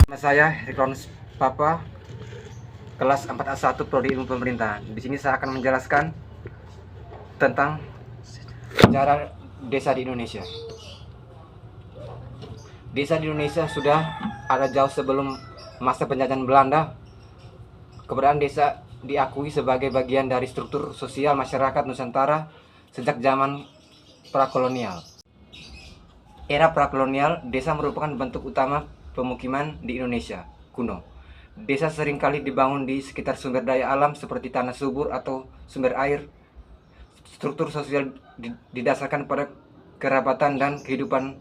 Nama saya Rikronus Papa, kelas 4A1 Prodi Ilmu Pemerintahan. Di sini saya akan menjelaskan tentang sejarah desa di Indonesia. Desa di Indonesia sudah ada jauh sebelum masa penjajahan Belanda. Keberadaan desa diakui sebagai bagian dari struktur sosial masyarakat Nusantara sejak zaman prakolonial. Era prakolonial, desa merupakan bentuk utama pemukiman di Indonesia kuno. Desa seringkali dibangun di sekitar sumber daya alam seperti tanah subur atau sumber air. Struktur sosial didasarkan pada kerabatan dan kehidupan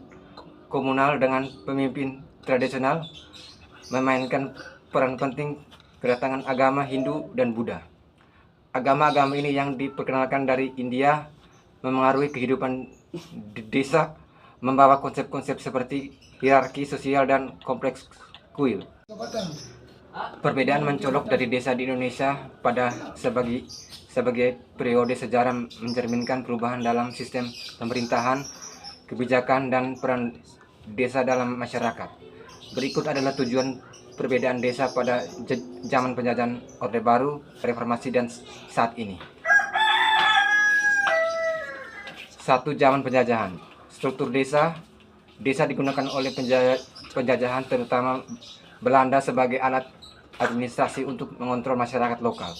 komunal dengan pemimpin tradisional memainkan peran penting kedatangan agama Hindu dan Buddha. Agama-agama ini yang diperkenalkan dari India memengaruhi kehidupan desa, membawa konsep-konsep seperti hierarki sosial dan kompleks kuil. Perbedaan mencolok dari desa di Indonesia pada sebagai periode sejarah mencerminkan perubahan dalam sistem pemerintahan, kebijakan, dan peran desa dalam masyarakat. Berikut adalah tujuan perbedaan desa pada zaman penjajahan Orde Baru, Reformasi, dan saat ini. 1. Zaman penjajahan. Struktur desa. Desa digunakan oleh penjajahan terutama Belanda sebagai alat administrasi untuk mengontrol masyarakat lokal.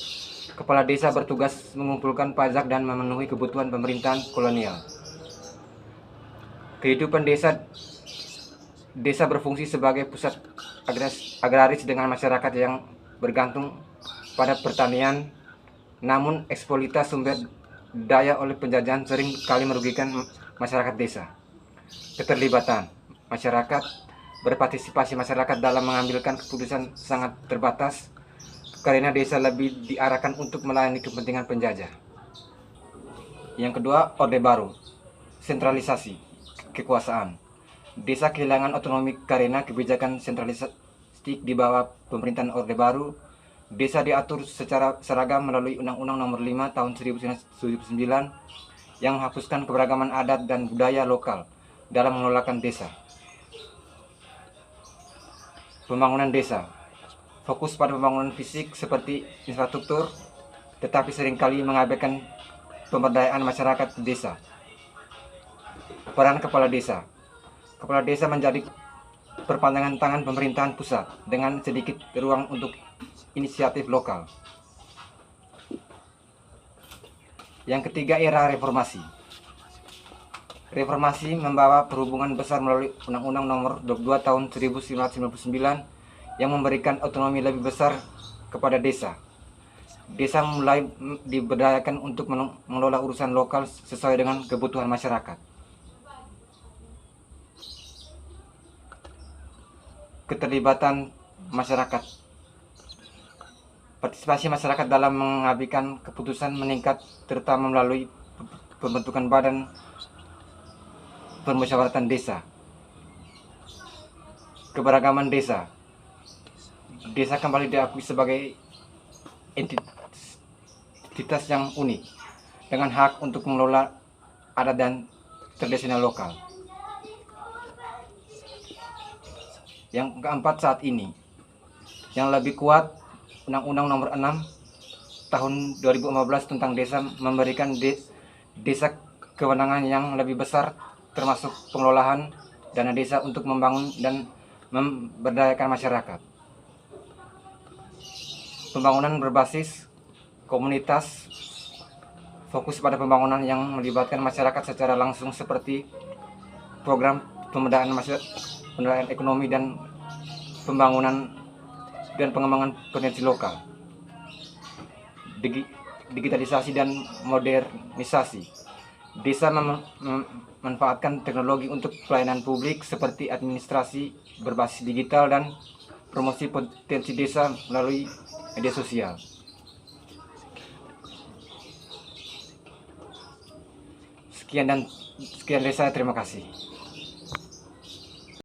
Kepala desa bertugas mengumpulkan pajak dan memenuhi kebutuhan pemerintahan kolonial. Kehidupan desa berfungsi sebagai pusat agraris dengan masyarakat yang bergantung pada pertanian. Namun eksploitasi sumber daya oleh penjajahan sering kali merugikan masyarakat desa. Keterlibatan masyarakat, berpartisipasi masyarakat dalam mengambilkan keputusan sangat terbatas karena desa lebih diarahkan untuk melayani kepentingan penjajah. Yang kedua, Orde Baru, sentralisasi kekuasaan. Desa kehilangan otonomi karena kebijakan sentralistik di bawah pemerintahan Orde Baru. Desa diatur secara seragam melalui Undang-Undang Nomor 5 Tahun 1979 yang menghapuskan keberagaman adat dan budaya lokal dalam mengelolakan desa. Pembangunan desa fokus pada pembangunan fisik seperti infrastruktur, tetapi seringkali mengabaikan pemberdayaan masyarakat desa. Peran kepala desa. Kepala desa menjadi perpanjangan tangan pemerintahan pusat dengan sedikit ruang untuk inisiatif lokal. Yang ketiga, era reformasi. Reformasi membawa perubahan besar melalui Undang-Undang Nomor 22 Tahun 1999 yang memberikan otonomi lebih besar kepada desa. Desa mulai diberdayakan untuk mengelola urusan lokal sesuai dengan kebutuhan masyarakat. Keterlibatan masyarakat. Partisipasi masyarakat dalam mengambil keputusan meningkat terutama melalui pembentukan badan permusyawaratan desa. Keberagaman desa. Desa kembali diakui sebagai entitas yang unik dengan hak untuk mengelola adat dan tradisional lokal. Yang keempat, saat ini yang lebih kuat, Undang-Undang Nomor 6 Tahun 2015 tentang desa memberikan desa kewenangan yang lebih besar termasuk pengelolaan dana desa untuk membangun dan memberdayakan masyarakat. Pembangunan berbasis komunitas fokus pada pembangunan yang melibatkan masyarakat secara langsung seperti program pemberdayaan ekonomi dan pembangunan dan pengembangan potensi lokal. Digitalisasi dan modernisasi. Desa memanfaatkan teknologi untuk pelayanan publik seperti administrasi berbasis digital dan promosi potensi desa melalui media sosial. Sekian dari saya, terima kasih.